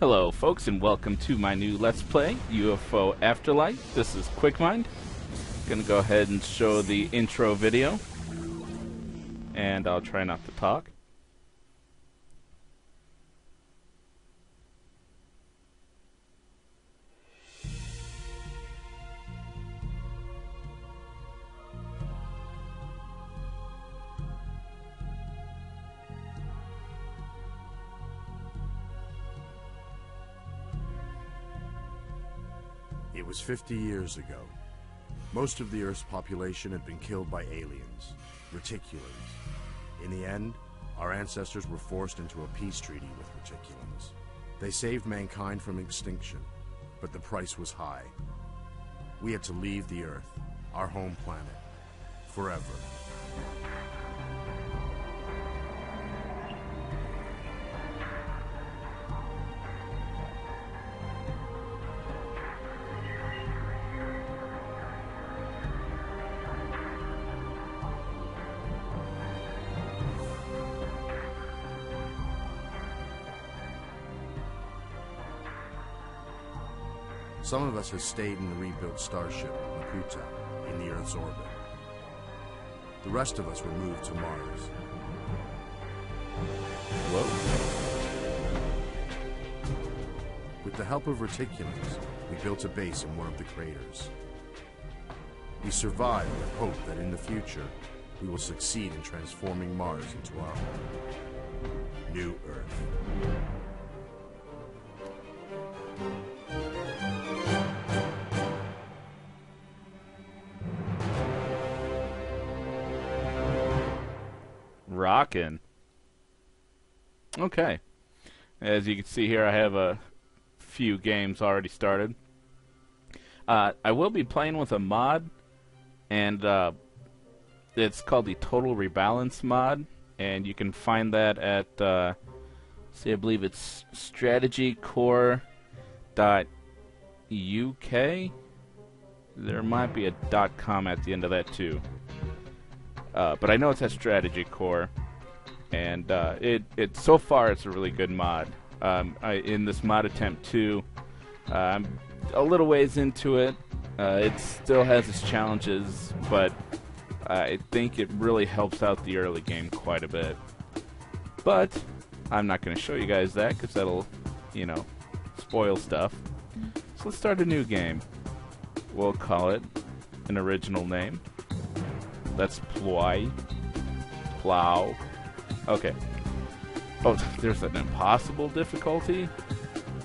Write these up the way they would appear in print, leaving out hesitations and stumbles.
Hello folks, and welcome to my new Let's Play, UFO Afterlight. This is QuickMind. Gonna go ahead and show the intro video, and I'll try not to talk. It was 50 years ago. Most of the Earth's population had been killed by aliens, reticulans. In the end, our ancestors were forced into a peace treaty with reticulans. They saved mankind from extinction, but the price was high. We had to leave the Earth, our home planet, forever. Some of us have stayed in the rebuilt starship, Laputa, in the Earth's orbit. The rest of us were moved to Mars. Whoa. With the help of reticulans, we built a base in one of the craters. We survived with hope that in the future, we will succeed in transforming Mars into our home. New Earth. Rockin'. Okay. As you can see here, I have a few games already started. I will be playing with a mod, and it's called the Total Rebalance mod, and you can find that at, I believe it's strategycore.uk. There might be a .com at the end of that too. But I know it's at Strategy Core, and it so far it's a really good mod. In this mod attempt too, I'm a little ways into it. It still has its challenges, but I think it really helps out the early game quite a bit. But I'm not going to show you guys that because that'll, spoil stuff. So let's start a new game. We'll call it an original name. Let's plow. Okay. Oh, there's an impossible difficulty?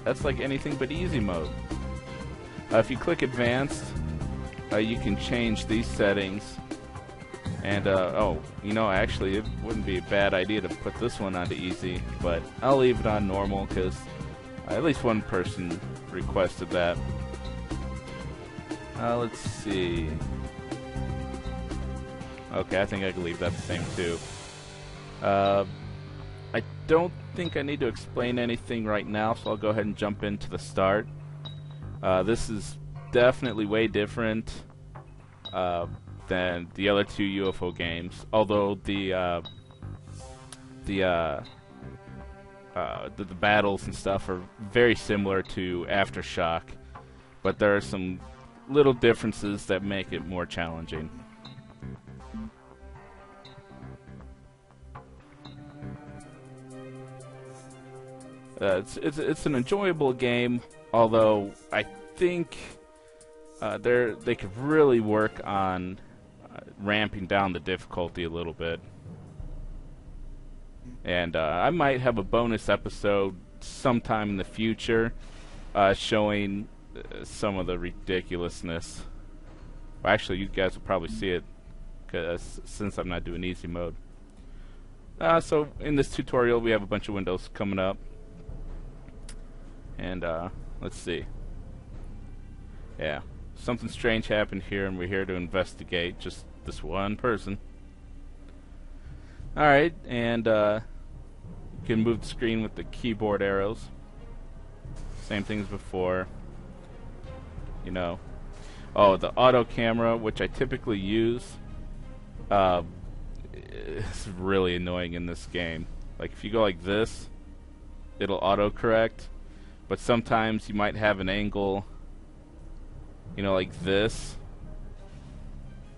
That's like anything but easy mode. If you click advanced, you can change these settings. And, actually, it wouldn't be a bad idea to put this one onto easy, but I'll leave it on normal because at least one person requested that. Let's see. Okay, I think I can leave that the same too. I don't think I need to explain anything right now, so I'll go ahead and jump into the start. This is definitely way different than the other two UFO games, although the battles and stuff are very similar to Aftershock, but there are some little differences that make it more challenging. It's an enjoyable game, although I think they could really work on ramping down the difficulty a little bit. And I might have a bonus episode sometime in the future showing some of the ridiculousness. Well, actually, you guys will probably see it since I'm not doing easy mode. So in this tutorial, we have a bunch of windows coming up. And, let's see. Yeah. Something strange happened here, and we're here to investigate. Just this one person. Alright, and, you can move the screen with the keyboard arrows. Same thing as before. Oh, the auto camera, which I typically use, is really annoying in this game. Like, if you go like this, it'll autocorrect. but sometimes you might have an angle, you know, like this,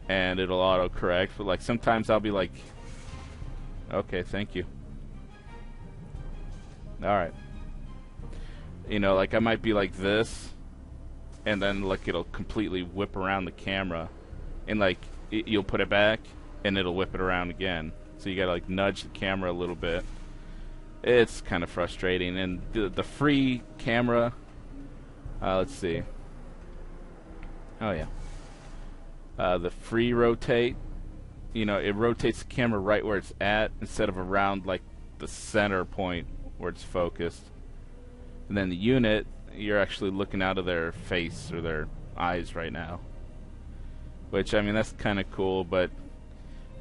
and it'll auto-correct. But like sometimes I'll be like, okay, thank you. Alright. You know, like I might be like this, and then like it'll completely whip around the camera, and like you'll put it back, and it'll whip it around again. So you gotta like nudge the camera a little bit. It's kind of frustrating. And the free camera, let's see. Oh yeah. The free rotate, you know, it rotates the camera right where it's at instead of around like the center point where it's focused. And then the unit, you're actually looking out of their face or their eyes right now. Which, I mean, that's kind of cool, but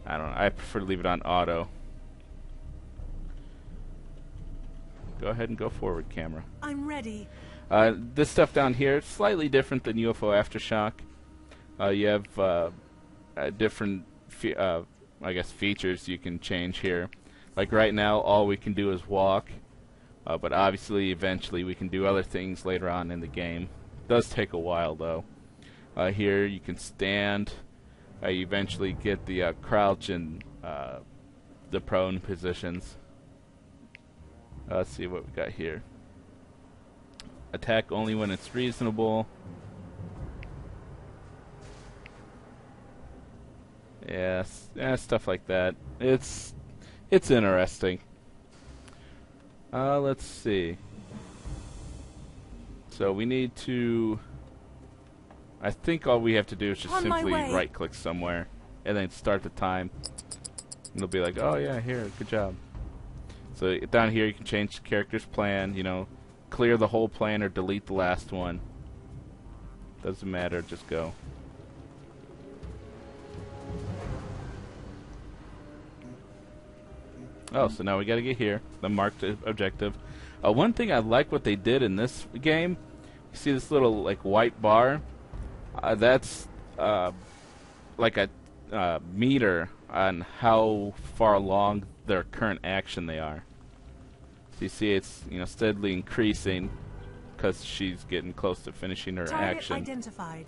I don't know. I prefer to leave it on auto. Go ahead and go forward, camera. I'm ready. This stuff down here is slightly different than UFO Aftershock. You have different, I guess, features you can change here. Like right now, all we can do is walk. But obviously, eventually, we can do other things later on in the game. It does take a while, though. Here, you can stand. You eventually get the crouch and the prone positions. Let's see what we got here. Attack only when it's reasonable. Yes, yeah, stuff like that. It's interesting. Let's see. So we need to... I think all we have to do is just simply right-click somewhere and then start the time. And it'll be like, oh yeah, here, good job. So down here you can change the character's plan, you know, clear the whole plan or delete the last one. Doesn't matter, just go. Oh, so now we gotta get here, the marked objective. One thing I like what they did in this game, you see this little like white bar? That's like a meter on how far along their current action they are. So you see it's, you know, steadily increasing because she's getting close to finishing her Target action. Identified.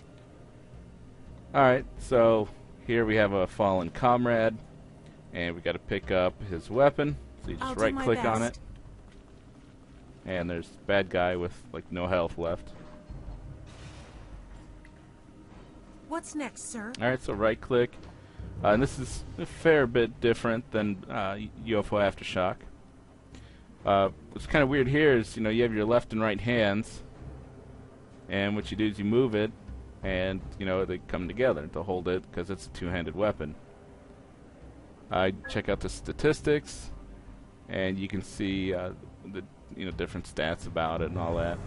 Alright, so here we have a fallen comrade. And we got to pick up his weapon. So you just right-click on it. And there's a bad guy with like no health left. What's next, sir? Alright, so right-click. And this is a fair bit different than UFO Aftershock. What's kind of weird here is, you know, you have your left and right hands. And what you do is you move it. And, you know, they come together to hold it because it's a two-handed weapon. Check out the statistics, and you can see the different stats about it and all that.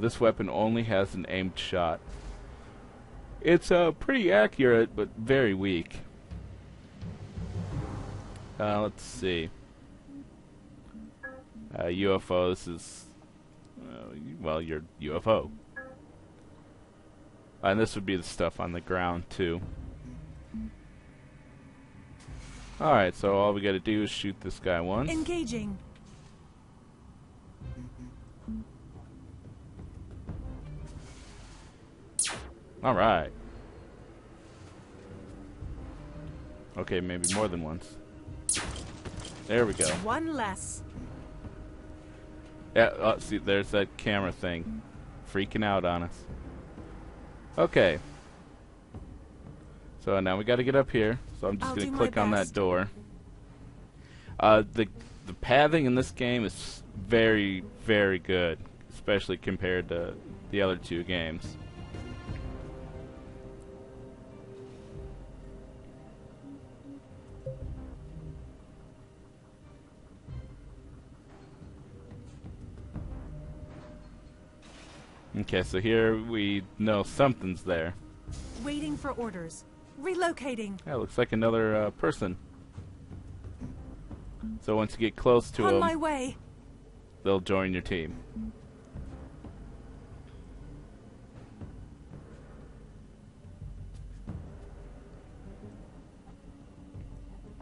This weapon only has an aimed shot. It's pretty accurate, but very weak. Let's see. UFO. This is well, your UFO, and this would be the stuff on the ground too. Alright, so all we gotta do is shoot this guy once. Engaging. Alright. Okay, maybe more than once. There we go. One less. Yeah, see, there's that camera thing. Freaking out on us. Okay. So now we gotta get up here. So I'm just going to click on that door. The pathing in this game is very, very good, especially compared to the other two games. Okay, so here we know something's there. Waiting for orders. Relocating. Yeah, looks like another person. So once you get close to them, on my way. They'll join your team.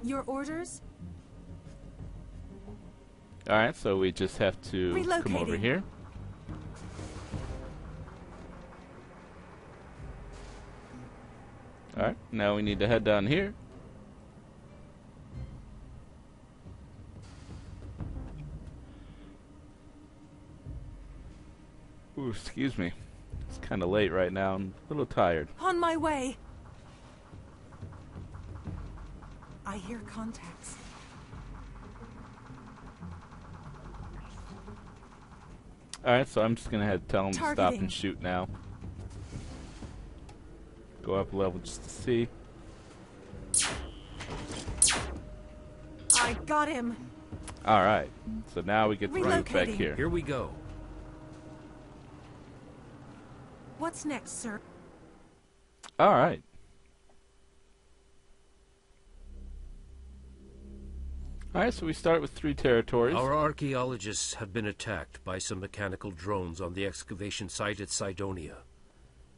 Your orders? Alright, so we just have to come over Relocating. here. Alright, now we need to head down here. Ooh, excuse me. It's kind of late right now. I'm a little tired. On my way. I hear contacts. Alright, so I'm just going to have to tell him to stop Targeting. and shoot now. Go up a level just to see. I got him. Alright, so now we get to move back Relocating. here. Here we go. What's next, sir? Alright. Alright, so we start with 3 territories. Our archaeologists have been attacked by some mechanical drones on the excavation site at Cydonia.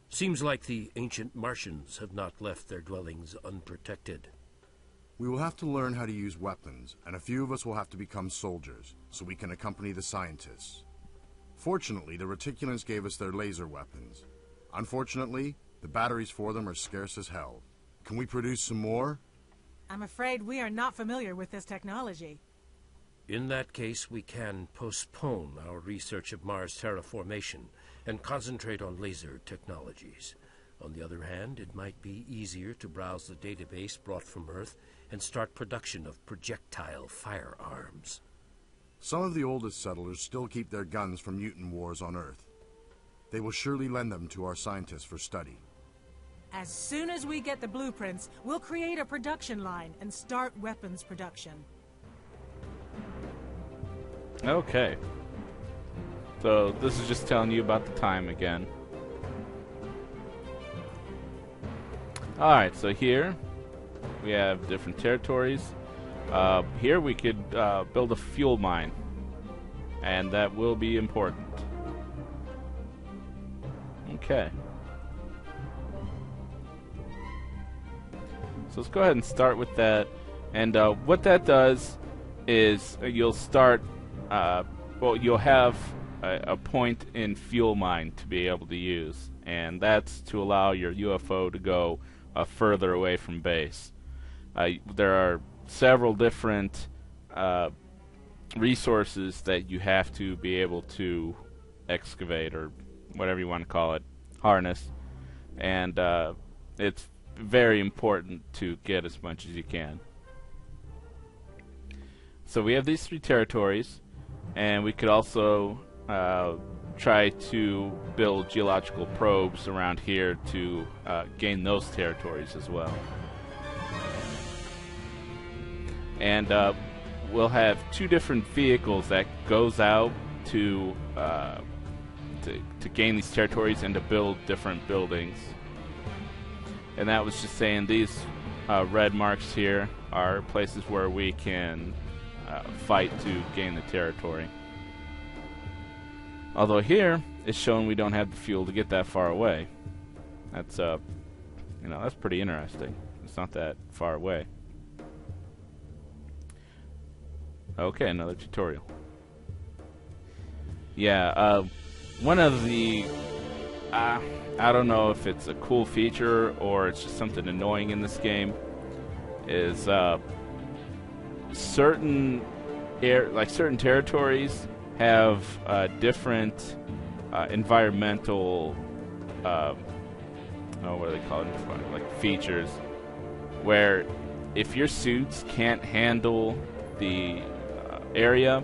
Seems like the ancient Martians have not left their dwellings unprotected. We will have to learn how to use weapons, and a few of us will have to become soldiers, so we can accompany the scientists. Fortunately, the Reticulans gave us their laser weapons. Unfortunately, the batteries for them are scarce as hell. Can we produce some more? I'm afraid we are not familiar with this technology. In that case, we can postpone our research of Mars terraformation and concentrate on laser technologies. On the other hand, it might be easier to browse the database brought from Earth and start production of projectile firearms. Some of the oldest settlers still keep their guns from mutant wars on Earth. They will surely lend them to our scientists for study. As soon as we get the blueprints, we'll create a production line and start weapons production. Okay. So this is just telling you about the time again. Alright, so here we have different territories. Here we could build a fuel mine, and that will be important. Okay. So let's go ahead and start with that. And what that does is you'll start, well, you'll have a point in fuel mine to be able to use. And that's to allow your UFO to go further away from base. There are several different resources that you have to be able to excavate, or whatever you want to call it, harness. And it's very important to get as much as you can. So we have these 3 territories, and we could also try to build geological probes around here to gain those territories as well. And we'll have 2 different vehicles that goes out to gain these territories and to build different buildings. And that was just saying these red marks here are places where we can fight to gain the territory. Although here it's shown we don't have the fuel to get that far away. That's that's pretty interesting. It's not that far away. Okay, another tutorial. Yeah, one of the I don't know if it's a cool feature or it's just something annoying in this game, is certain territories have different environmental what do they call it, like features, where if your suits can't handle the area,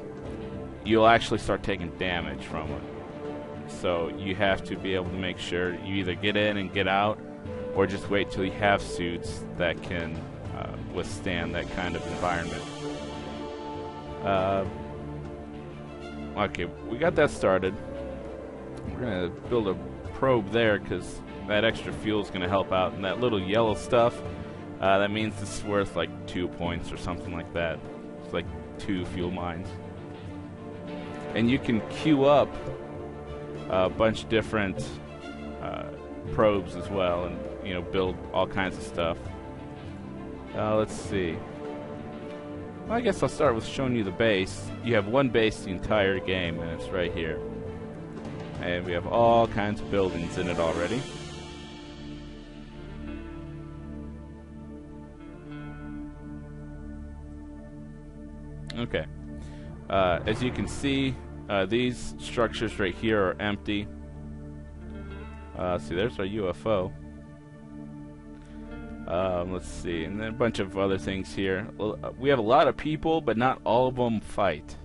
you'll actually start taking damage from it. So you have to be able to make sure you either get in and get out, or just wait till you have suits that can withstand that kind of environment. Okay, we got that started. We're going to build a probe there because that extra fuel is going to help out. And that little yellow stuff, that means it's worth like 2 points or something like that. It's like 2 fuel mines. And you can queue up a bunch of different probes as well, and build all kinds of stuff. Let's see. Well, I guess I'll start with showing you the base. You have one base the entire game, and it's right here. And we have all kinds of buildings in it already. Okay. As you can see, these structures right here are empty. See, there's our UFO. Let's see, and then a bunch of other things here. We have a lot of people, but not all of them fight.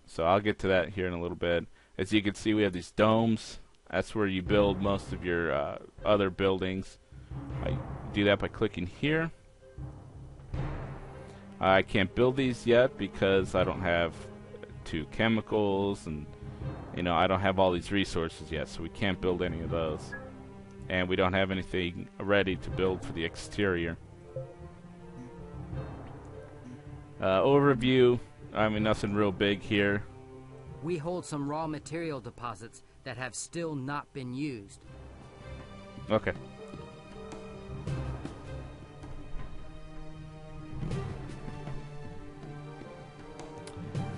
So I'll get to that here in a little bit. As you can see, we have these domes. That's where you build most of your other buildings. I do that by clicking here. I can't build these yet because I don't have 2 chemicals, and you know, I don't have all these resources yet, so we can't build any of those. And we don't have anything ready to build for the exterior. Overview, I mean, nothing real big here. We hold some raw material deposits that have still not been used. Okay.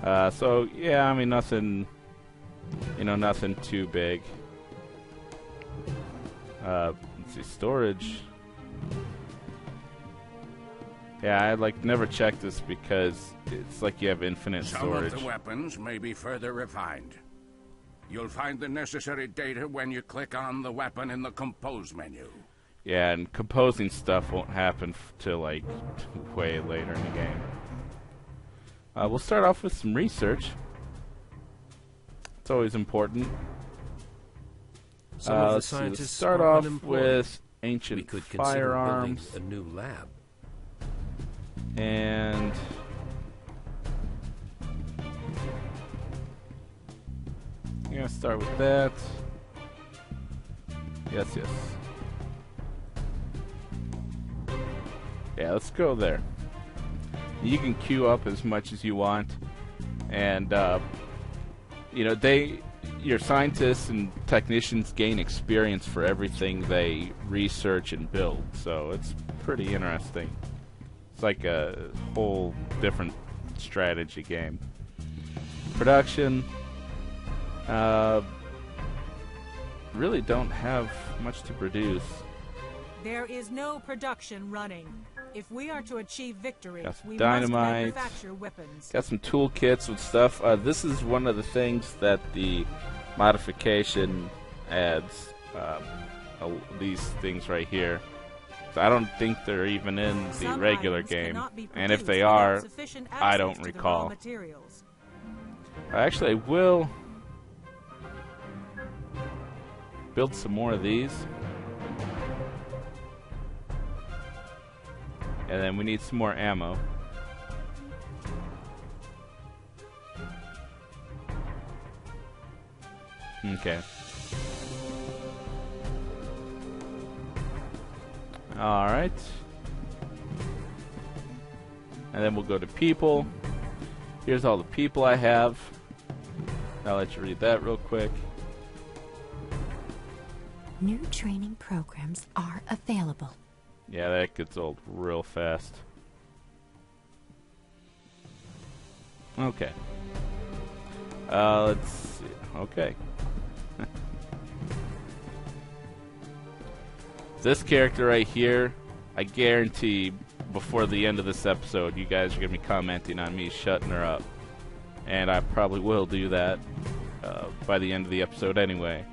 So, yeah, I mean, nothing, you know, nothing too big. Let's see, storage. Yeah, I never checked this because it's like you have infinite storage. Some of the weapons may be further refined. You'll find the necessary data when you click on the weapon in the compose menu. Yeah, and composing stuff won't happen till like way later in the game. We'll start off with some research. It's always important. Some of the Let's scientists start are off unemployed. with We ancient could consider building firearms. a new lab. And I'm gonna start with that. Yes, yes. Yeah, let's go there. You can queue up as much as you want, and you know, your scientists and technicians gain experience for everything they research and build. So it's pretty interesting. It's like a whole different strategy game. Production. Really don't have much to produce. There is no production running. If we are to achieve victory, Got some we dynamite. must manufacture weapons. Got some toolkits with stuff. This is one of the things that the modification adds. These things right here. So I don't think they're even in the Some regular items game. cannot be And if produced they without are, sufficient I don't access to the raw recall. materials. Actually, I will build some more of these. And then we need some more ammo. Okay. Alright. And then we'll go to people. Here's all the people I have. I'll let you read that real quick. New training programs are available. Yeah, that gets old real fast. Okay. Let's see. Okay. This character right here, I guarantee before the end of this episode, you guys are going to be commenting on me shutting her up. And I probably will do that by the end of the episode anyway.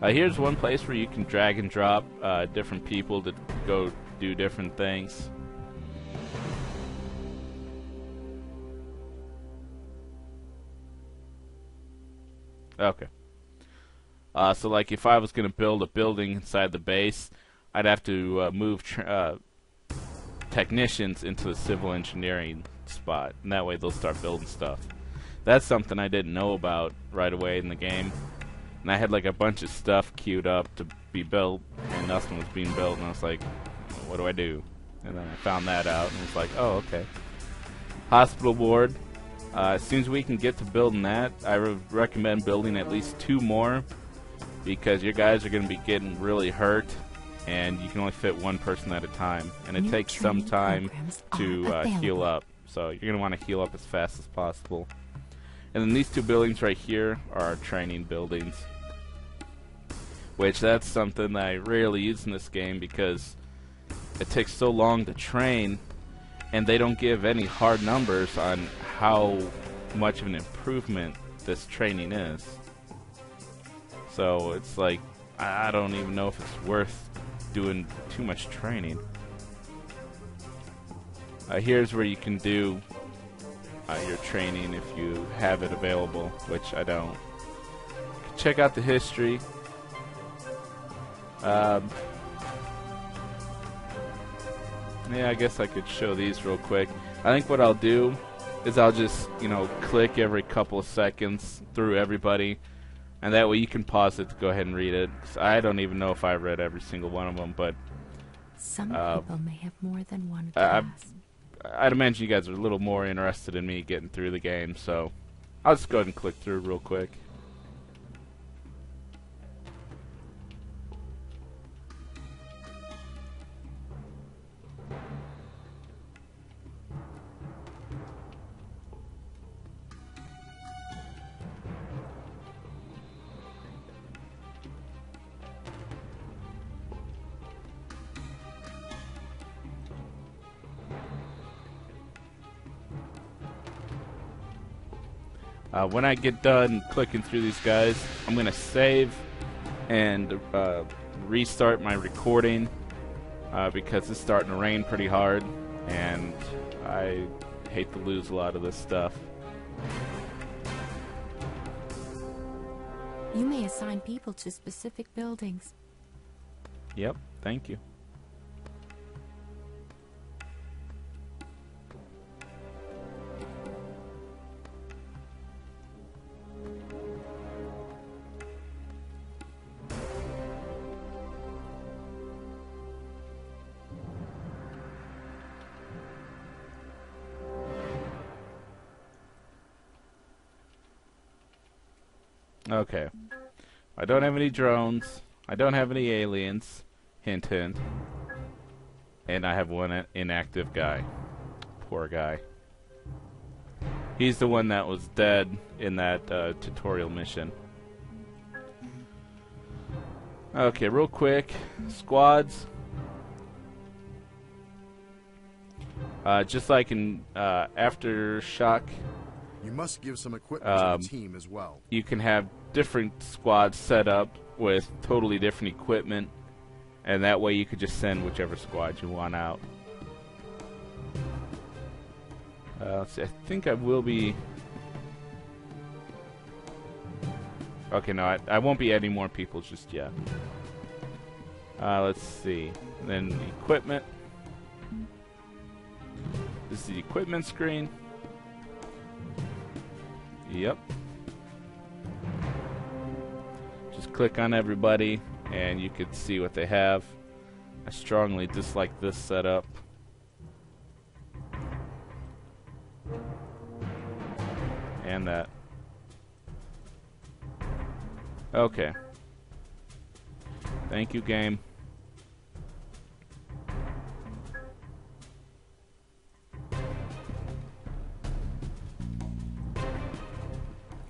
Here's one place where you can drag and drop different people to go do different things. Okay. So like if I was going to build a building inside the base, I'd have to move technicians into the civil engineering spot, and that way they'll start building stuff. That's something I didn't know about right away in the game. And I had like a bunch of stuff queued up to be built, and nothing was being built, and I was like, what do I do? And then I found that out, and was like, oh, okay. Hospital ward. As soon as we can get to building that, I would recommend building at least 2 more, because your guys are going to be getting really hurt and you can only fit one person at a time, and it New takes some training time programs to are heal available. up. So you're going to want to heal up as fast as possible. And then these two buildings right here are our training buildings, which that's something that I rarely use in this game because it takes so long to train, and they don't give any hard numbers on how much of an improvement this training is. So it's like, I don't even know if it's worth doing too much training. Here's where you can do your training if you have it available, which I don't. Check out the history. Yeah, I guess I could show these real quick. I think what I'll do is I'll just, click every couple of seconds through everybody, and that way you can pause it to go ahead and read it. 'Cause I don't even know if I read every single one of them, but Some people may have more than one class. I'd imagine you guys are a little more interested in me getting through the game, so I'll just go ahead and click through real quick. When I get done clicking through these guys, I'm going to save and restart my recording because it's starting to rain pretty hard, and I hate to lose a lot of this stuff. You may assign people to specific buildings. Yep, thank you. Okay. I don't have any drones. I don't have any aliens. Hint, hint. And I have one inactive guy. Poor guy. He's the one that was dead in that tutorial mission. Okay, real quick. Squads. Just like in Aftershock, You must give some equipment to the team as well. you can have different squads set up with totally different equipment, and that way you could just send whichever squad you want out. Let's see, I think I will be... Okay, no, I won't be adding more people just yet. Let's see. Then equipment. This is the equipment screen. Yep. Just click on everybody and you can see what they have. I strongly dislike this setup. And that. Okay. Thank you, game.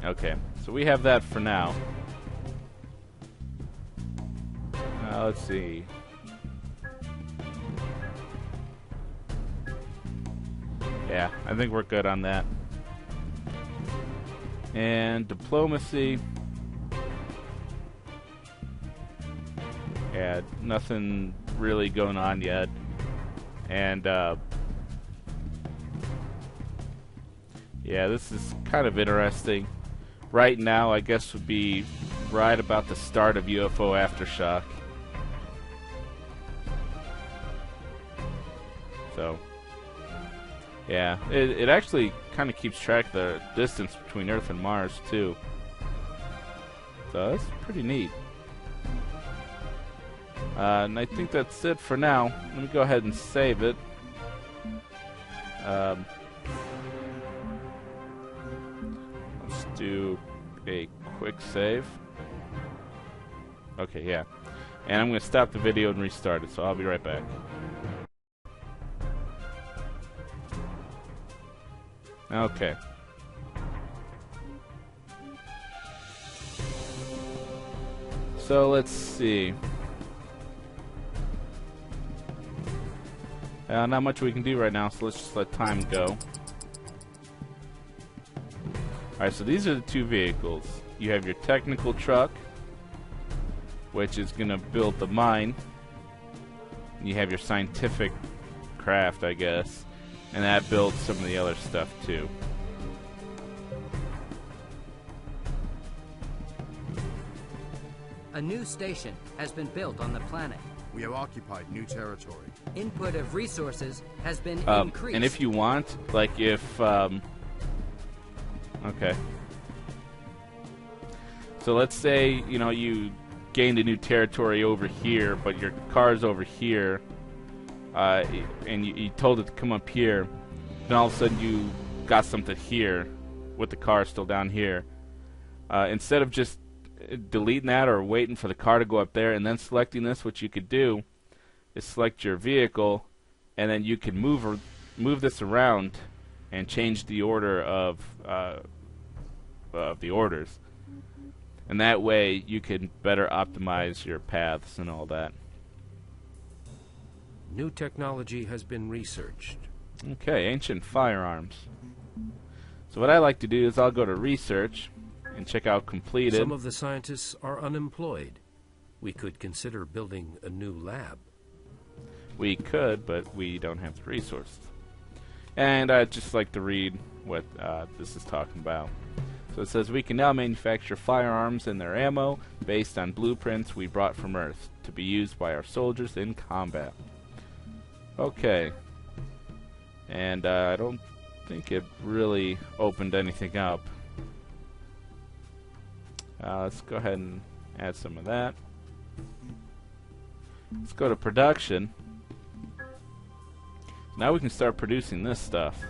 Okay, so we have that for now. Let's see. Yeah, I think we're good on that. And diplomacy. Yeah, nothing really going on yet. And, yeah, this is kind of interesting. Right now, I guess would be right about the start of UFO Aftershock. So, yeah, it actually kind of keeps track of the distance between Earth and Mars, too. So that's pretty neat. And I think that's it for now. Let me go ahead and save it. Let's do a quick save. Okay, yeah. And I'm going to stop the video and restart it, so I'll be right back. Okay. So let's see. Not much we can do right now, so let's just let time go. Alright, so these are the two vehicles. You have your technical truck, which is going to build the mine. You have your scientific craft, I guess, and that builds some of the other stuff too. A new station has been built on the planet. We have occupied new territory. Input of resources has been increased. And if you want, like if, okay. So let's say, you know, you gained a new territory over here, but your car's over here, and you told it to come up here, then all of a sudden you got something here with the car still down here. Instead of just deleting that or waiting for the car to go up there and then selecting this, what you could do is select your vehicle, and then you can move this around and change the order of the orders, and that way you can better optimize your paths and all that. New technology has been researched. Okay, ancient firearms. So what I like to do is I'll go to research and check out completed. Some of the scientists are unemployed. We could consider building a new lab. We could, but we don't have the resources. And I'd just like to read what this is talking about. So it says, we can now manufacture firearms and their ammo based on blueprints we brought from Earth to be used by our soldiers in combat. Okay. And I don't think it really opened anything up. Let's go ahead and add some of that. Let's go to production. Now we can start producing this stuff.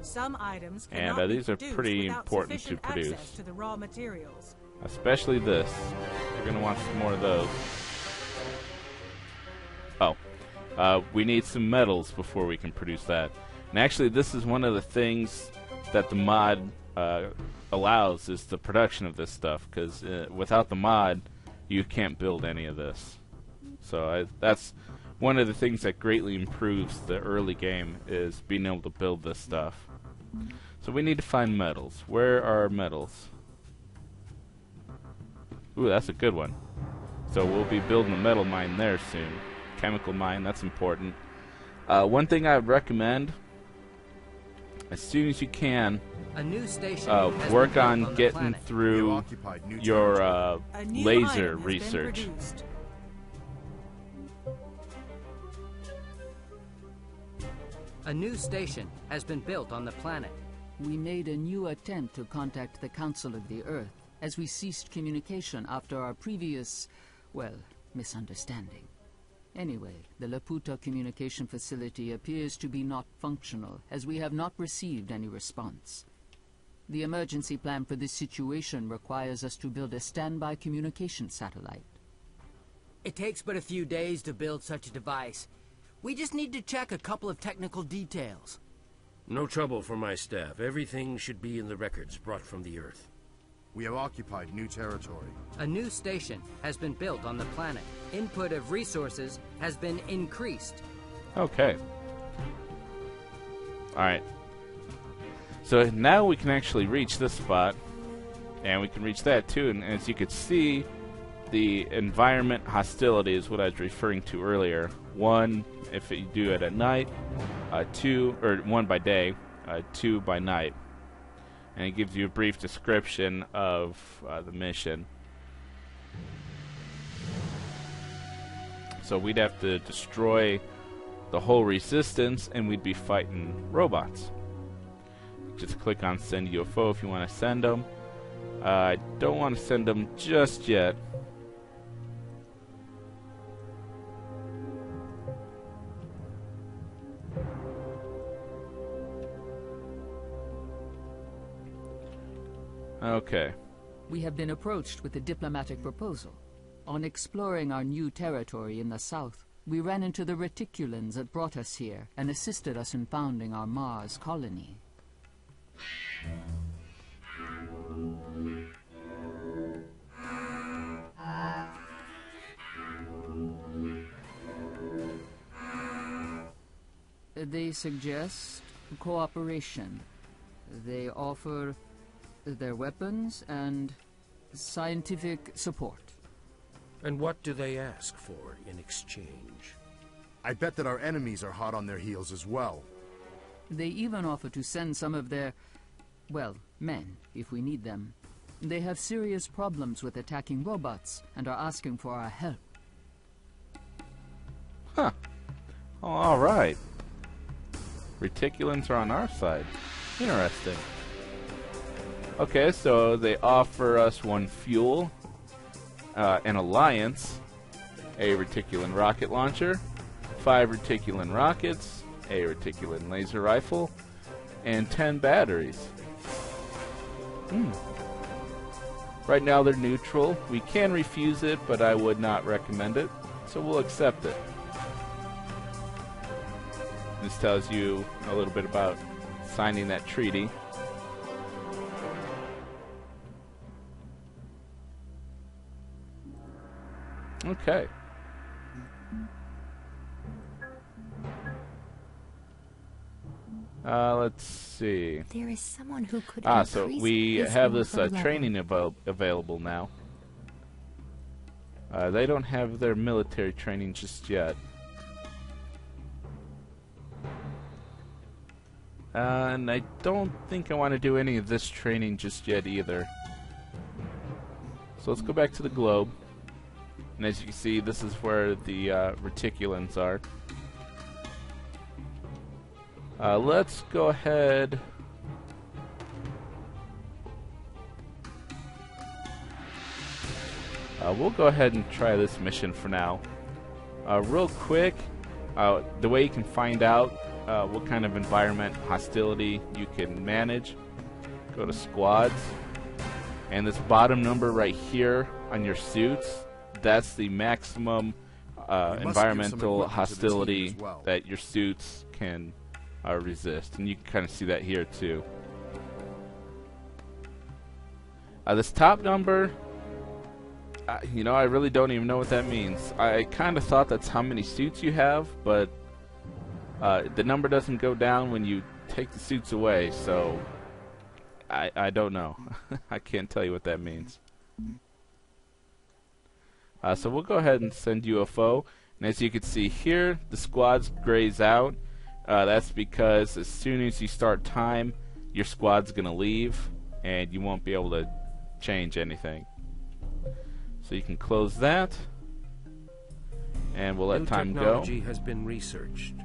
Some items And cannot be these are produced pretty without important to sufficient produce. access to the raw materials. Especially this. You're going to want some more of those. Oh. We need some metals before we can produce that. And actually, this is one of the things that the mod allows, is the production of this stuff. Because without the mod, you can't build any of this. So that's one of the things that greatly improves the early game, is being able to build this stuff. So we need to find metals. Where are metals? Ooh, that's a good one. So we'll be building a metal mine there soon. Chemical mine, that's important. One thing I would recommend, as soon as you can, a new station work on getting through your A new laser item has been research. produced. A new station has been built on the planet. We made a new attempt to contact the Council of the Earth, as we ceased communication after our previous, well, misunderstanding. Anyway, the Laputa communication facility appears to be not functional, as we have not received any response. The emergency plan for this situation requires us to build a standby communication satellite. It takes but a few days to build such a device. We just need to check a couple of technical details. No trouble for my staff. Everything should be in the records brought from the Earth. We have occupied new territory. A new station has been built on the planet. Input of resources has been increased. Okay. Alright. So now we can actually reach this spot, and we can reach that too, and as you could see, the environment hostility is what I was referring to earlier. 1, if you do it at night, 2, or 1 by day, 2 by night. And it gives you a brief description of the mission. So we'd have to destroy the whole resistance, and we'd be fighting robots. Just click on send UFO if you want to send them. I don't want to send them just yet. Okay. We have been approached with a diplomatic proposal. On exploring our new territory in the south, we ran into the Reticulans that brought us here and assisted us in founding our Mars colony. They suggest cooperation. They offer their weapons and scientific support. And what do they ask for in exchange? I bet that our enemies are hot on their heels as well. They even offer to send some of their, well, men, if we need them. They have serious problems with attacking robots and are asking for our help. Huh. Oh, all right. Reticulans are on our side. Interesting. Okay, so they offer us 1 fuel, an alliance, a Reticulan rocket launcher, 5 Reticulan rockets, a Reticulan laser rifle, and 10 batteries. Right now they're neutral. We can refuse it, but I would not recommend it, so we'll accept it. This tells you a little bit about signing that treaty. Okay. Let's see. There is someone who could so increase we his have this mortal level. training available now. They don't have their military training just yet. And I don't think I want to do any of this training just yet either. So let's go back to the globe. And as you can see, this is where the Reticulans are. Let's go ahead. We'll go ahead and try this mission for now. Real quick, the way you can find out what kind of environment hostility you can manage, go to squads, and this bottom number right here on your suits, that's the maximum environmental hostility that your suits can resist, and you can kind of see that here too. This top number, you know, I really don't even know what that means. I kind of thought that's how many suits you have, but the number doesn't go down when you take the suits away, so I don't know. I can't tell you what that means. So we'll go ahead and send UFO, and as you can see here, the squads grays out. That's because as soon as you start time, your squad's going to leave, and you won't be able to change anything. So you can close that, and we'll let time go. Technology has been researched.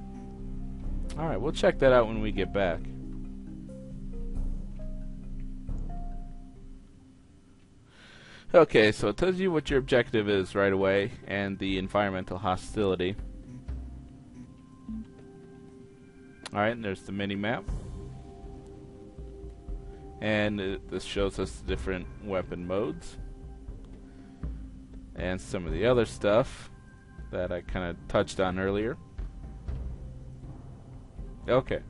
Alright, we'll check that out when we get back. Okay, so it tells you what your objective is right away, and the environmental hostility. Alright, and there's the mini-map. And this shows us the different weapon modes. And some of the other stuff that I kind of touched on earlier. Okay.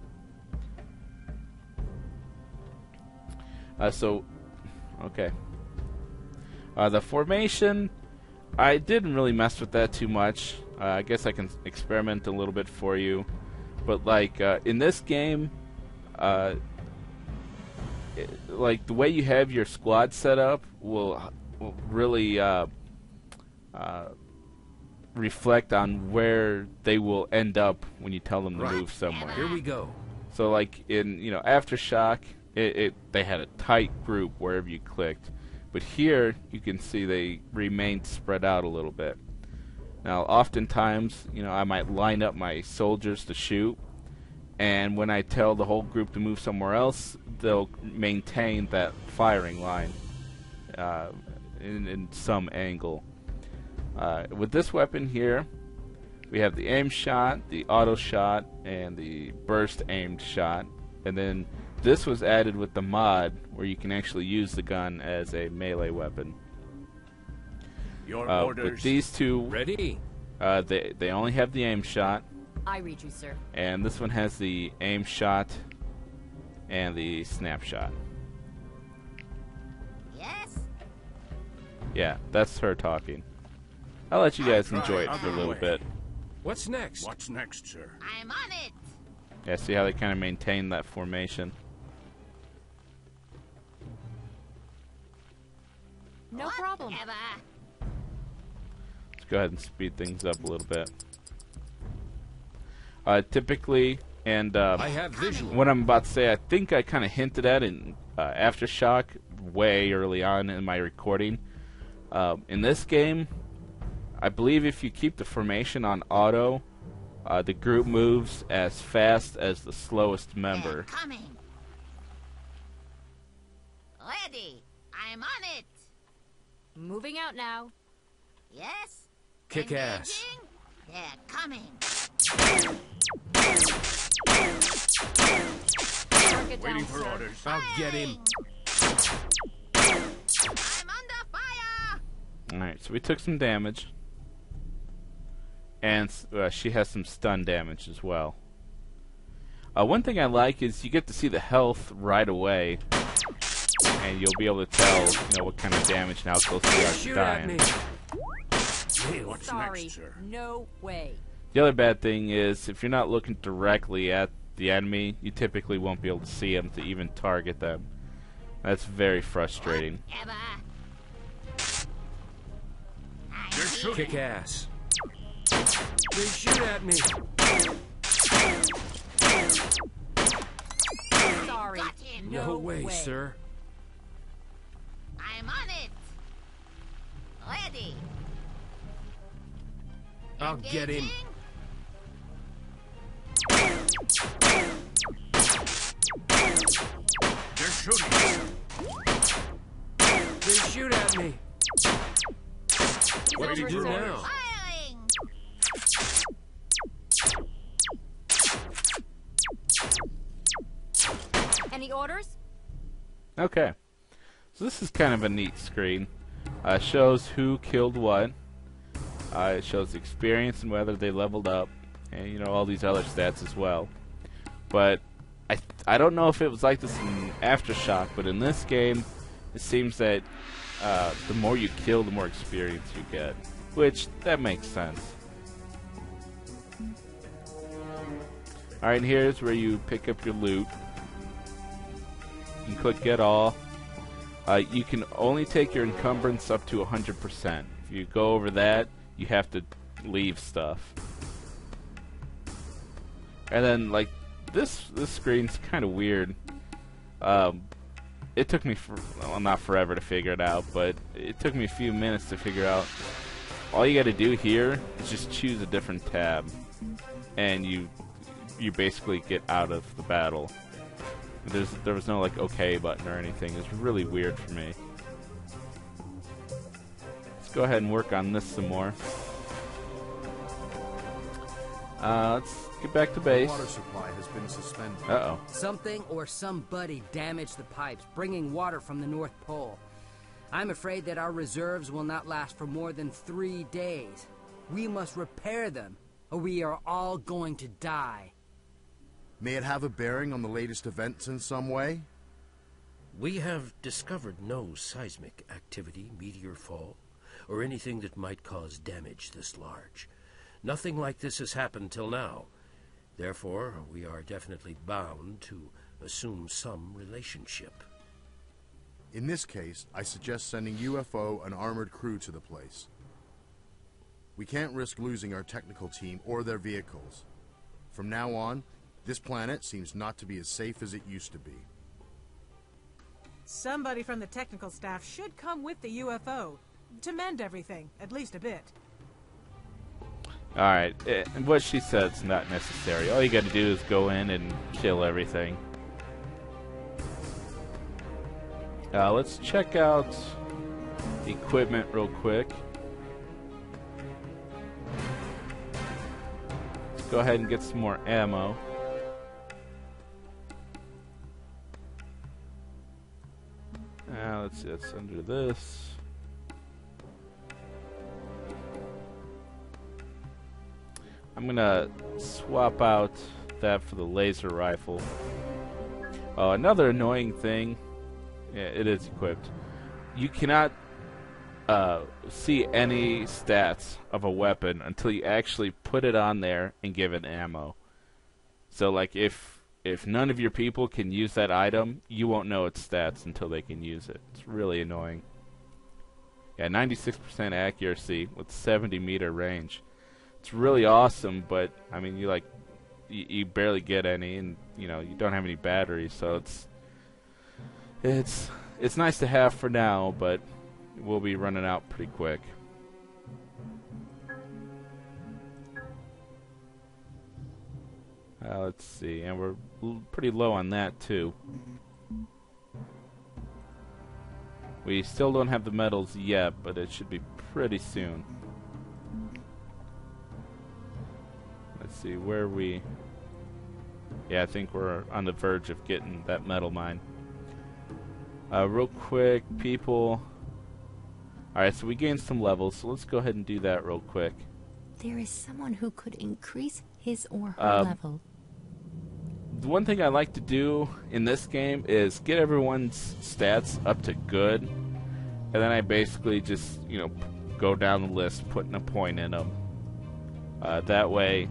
Okay. The formation, I didn't really mess with that too much. I guess I can experiment a little bit for you. But like in this game, like the way you have your squad set up will really reflect on where they will end up when you tell them to move somewhere. Here we go. So like in Aftershock, they had a tight group wherever you clicked, but here you can see they remained spread out a little bit. Now oftentimes, I might line up my soldiers to shoot, and when I tell the whole group to move somewhere else, they'll maintain that firing line in some angle. With this weapon here, we have the aim shot, the auto shot, and the burst aimed shot. And then this was added with the mod where you can actually use the gun as a melee weapon. Your With orders. these two, Ready? they only have the aim shot, I read you, sir. and this one has the aim shot and the snapshot. Yes? Yeah, that's her talking. I'll let you guys enjoy it for a little bit. What's next? What's next, sir? I'm on it. Yeah, see how they kind of maintain that formation. No problem. Let's go ahead and speed things up a little bit. Typically, and I have visual. what I'm about to say, I think I kind of hinted at in Aftershock way early on in my recording. In this game, I believe if you keep the formation on auto, the group moves as fast as the slowest member. Coming. Ready. I'm on it. Moving out now. Yes. Kick ass. They're coming. Waiting for orders. I'll get him. I'm under fire. Alright, so we took some damage. And she has some stun damage as well. One thing I like is you get to see the health right away. And you'll be able to tell, what kind of damage and how close they are to Shoot at me. dying. What's Sorry. next, sir? No way. The other bad thing is, if you're not looking directly at the enemy, you typically won't be able to see them to even target them. That's very frustrating. They're shooting. Kick ass. They shoot at me. Sorry. No way, sir. I'm on it. Ready. I'll get him. They're shooting. They shoot at me. What do you do now? Firing. Any orders? Okay. So this is kind of a neat screen. Shows who killed what. It shows the experience and whether they leveled up. And, all these other stats as well. But I don't know if it was like this in Aftershock, but in this game, it seems that the more you kill, the more experience you get. Which, that makes sense. Alright, here's where you pick up your loot. You can click Get All. You can only take your encumbrance up to 100%. If you go over that, you have to leave stuff. And then, this screen's kind of weird. It took me, not forever to figure it out, but it took me a few minutes to figure out. All you gotta do here is just choose a different tab, and you basically get out of the battle. There was no OK button or anything. It's really weird for me. Let's go ahead and work on this some more. Let's get back to base. The water supply has been suspended. Uh-oh. Something or somebody damaged the pipes, bringing water from the North Pole. I'm afraid that our reserves will not last for more than 3 days. We must repair them, or we are all going to die. May it have a bearing on the latest events in some way? We have discovered no seismic activity, meteor fall, or anything that might cause damage this large. Nothing like this has happened till now. Therefore, we are definitely bound to assume some relationship. In this case, I suggest sending UFO and armored crew to the place. We can't risk losing our technical team or their vehicles. From now on, this planet seems not to be as safe as it used to be. Somebody from the technical staff should come with the UFO to mend everything, at least a bit. Alright, and what she said's not necessary. All you gotta do is go in and kill everything. Let's check out the equipment real quick. Let's go ahead and get some more ammo. Let's see, that's under this. I'm gonna swap out that for the laser rifle. Oh, another annoying thing. Yeah, it is equipped. You cannot see any stats of a weapon until you actually put it on there and give it ammo. So, like, if none of your people can use that item, you won't know its stats until they can use it. It's really annoying. Yeah, 96% accuracy with 70-meter range. It's really awesome, but I mean, you barely get any, and you don't have any batteries, so it's nice to have for now, but we'll be running out pretty quick. Let's see, and we're pretty low on that too. We still don't have the medals yet, but it should be pretty soon. Let's see, where are we? Yeah, I think we're on the verge of getting that metal mine. Real quick, people. Alright, so we gained some levels, so let's go ahead and do that real quick. There is someone who could increase his or her level. The one thing I like to do in this game is get everyone's stats up to good, and then I basically just, go down the list, putting a point in them. That way,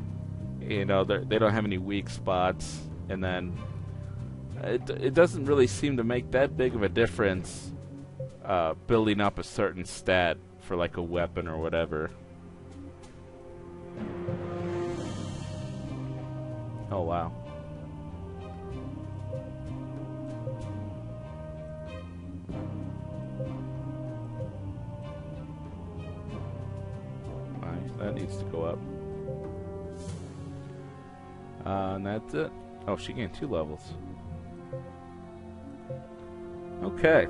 they don't have any weak spots, and then it doesn't really seem to make that big of a difference building up a certain stat for like a weapon or whatever. Oh wow. That needs to go up. And that's it. Oh, she gained 2 levels. Okay.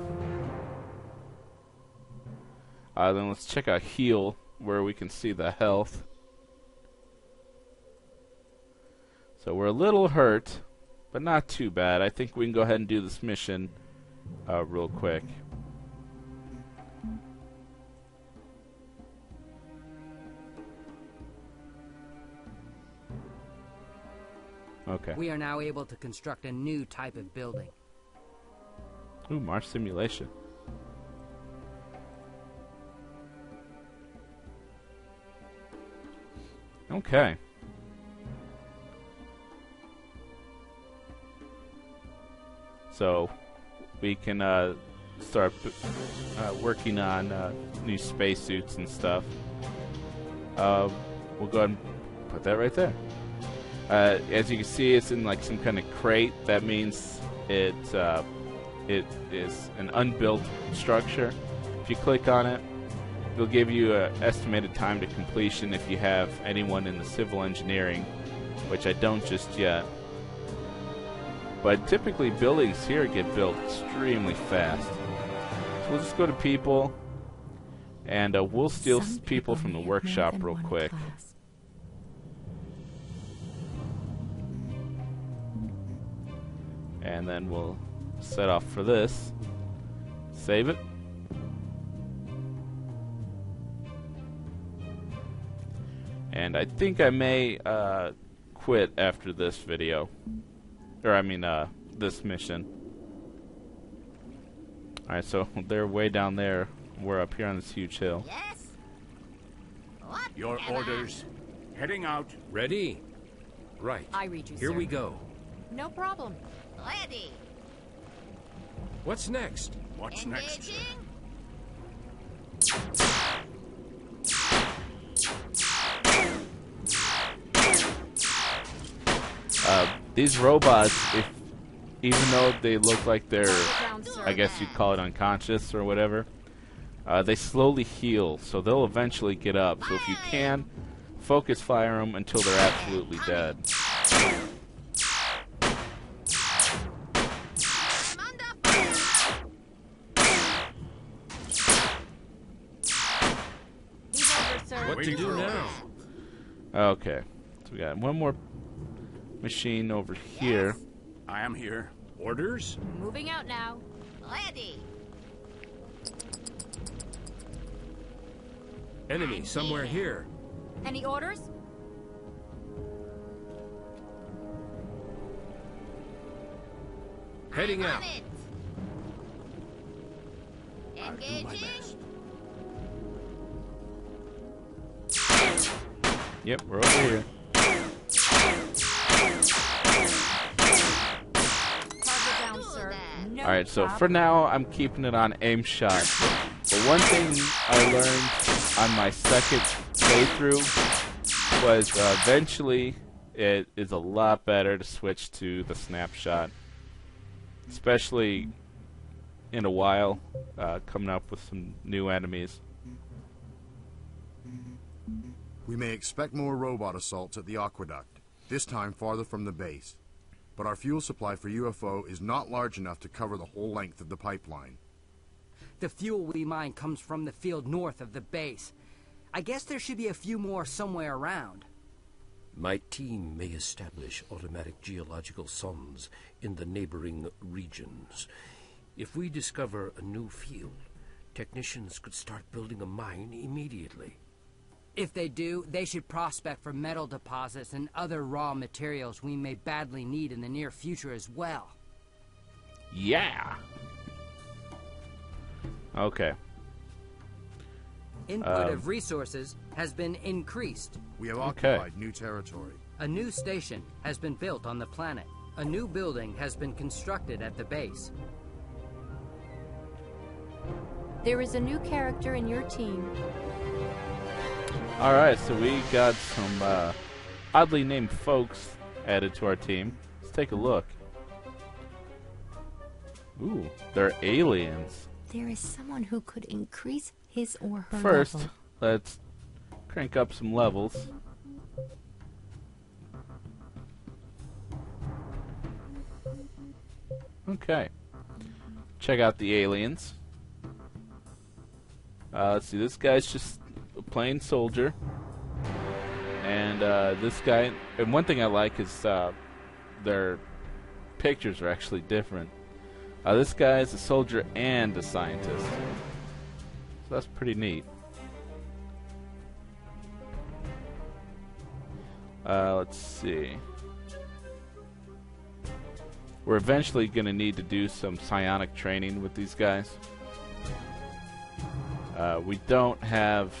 Then let's check out heal, where we can see the health. So we're a little hurt, but not too bad. I think we can go ahead and do this mission real quick. Okay. We are now able to construct a new type of building. Ooh, Mars simulation. Okay. So we can start working on new spacesuits and stuff. We'll go ahead and put that right there. As you can see, it's in like some kind of crate. That means it is an unbuilt structure. If you click on it, it'll give you an estimated time to completion if you have anyone in the civil engineering, which I don't just yet. But typically buildings here get built extremely fast. So we'll just go to people, and we'll steal people from the workshop real quick. And then we'll set off for this. Save it. And I think I may quit after this video. Or I mean, this mission. Alright, so they're way down there. We're up here on this huge hill. Yes? What? Your orders. Heading out. Ready? Right. I read you, Here sir. we go. No problem. Ready. What's next? What's next, sir? These robots, even though they look like they're, I guess you'd call it unconscious or whatever, they slowly heal, so they'll eventually get up. So if you can, focus fire them until they're absolutely dead. What to do now? Okay, so we got one more machine over here. I am here. Orders? Moving out now. Ready. Enemy somewhere here. Any orders? Heading I'm out. on it. I'll do my Engaging. best. Yep, we're over here. Target down, sir. No Alright, so problem. for now, I'm keeping it on aim shot. But one thing I learned on my second playthrough was eventually it is a lot better to switch to the snapshot. Especially in a while, coming up with some new enemies. We may expect more robot assaults at the aqueduct, this time farther from the base. But our fuel supply for UFO is not large enough to cover the whole length of the pipeline. The fuel we mine comes from the field north of the base. I guess there should be a few more somewhere around. My team may establish automatic geological sondes in the neighboring regions. If we discover a new field, technicians could start building a mine immediately. If they do, they should prospect for metal deposits and other raw materials we may badly need in the near future as well. Yeah! Okay. Input of resources has been increased. We have Okay. occupied new territory. A new station has been built on the planet. A new building has been constructed at the base. There is a new character in your team. Alright, so we got some oddly named folks added to our team. Let's take a look. Ooh, they're aliens. There is someone who could increase his or her First, level. let's crank up some levels. Okay. Check out the aliens. Let's see, this guy's just a plain soldier. And this guy, and one thing I like is their pictures are actually different. This guy is a soldier and a scientist. So that's pretty neat. Let's see. We're eventually going to need to do some psionic training with these guys. We don't have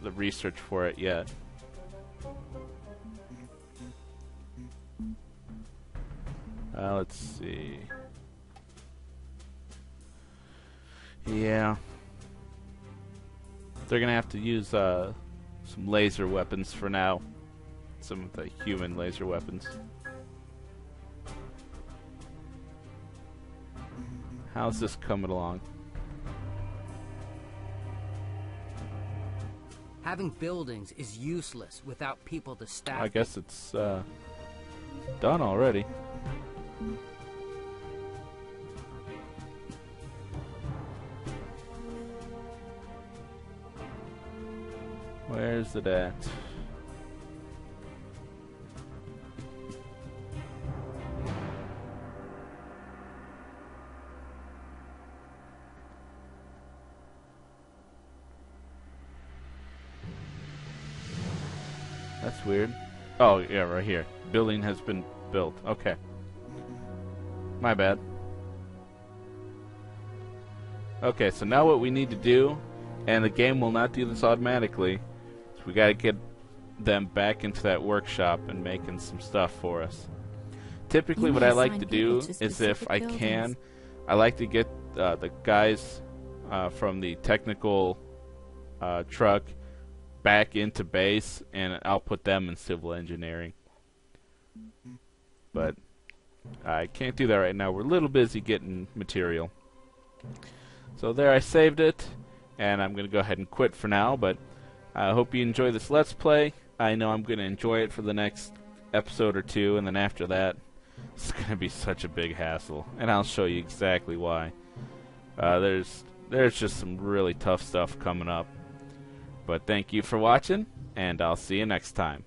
the research for it yet. Let's see. Yeah. They're going to have to use some laser weapons for now. Some of the human laser weapons. How's this coming along? Having buildings is useless without people to staff. I guess it's done already. Where's it at? That's weird. Oh, yeah, right here. Building has been built. Okay. My bad. Okay, so now what we need to do, and the game will not do this automatically, is we gotta get them back into that workshop and making some stuff for us. Typically You what may I like assign to do people to is if specific I buildings. can, I like to get the guys from the technical truck back into base, and I'll put them in civil engineering. But I can't do that right now. We're a little busy getting material. So there, I saved it, and I'm going to go ahead and quit for now, but I hope you enjoy this Let's Play. I know I'm going to enjoy it for the next episode or two, and then after that, it's going to be such a big hassle, and I'll show you exactly why. There's just some really tough stuff coming up. But thank you for watching, and I'll see you next time.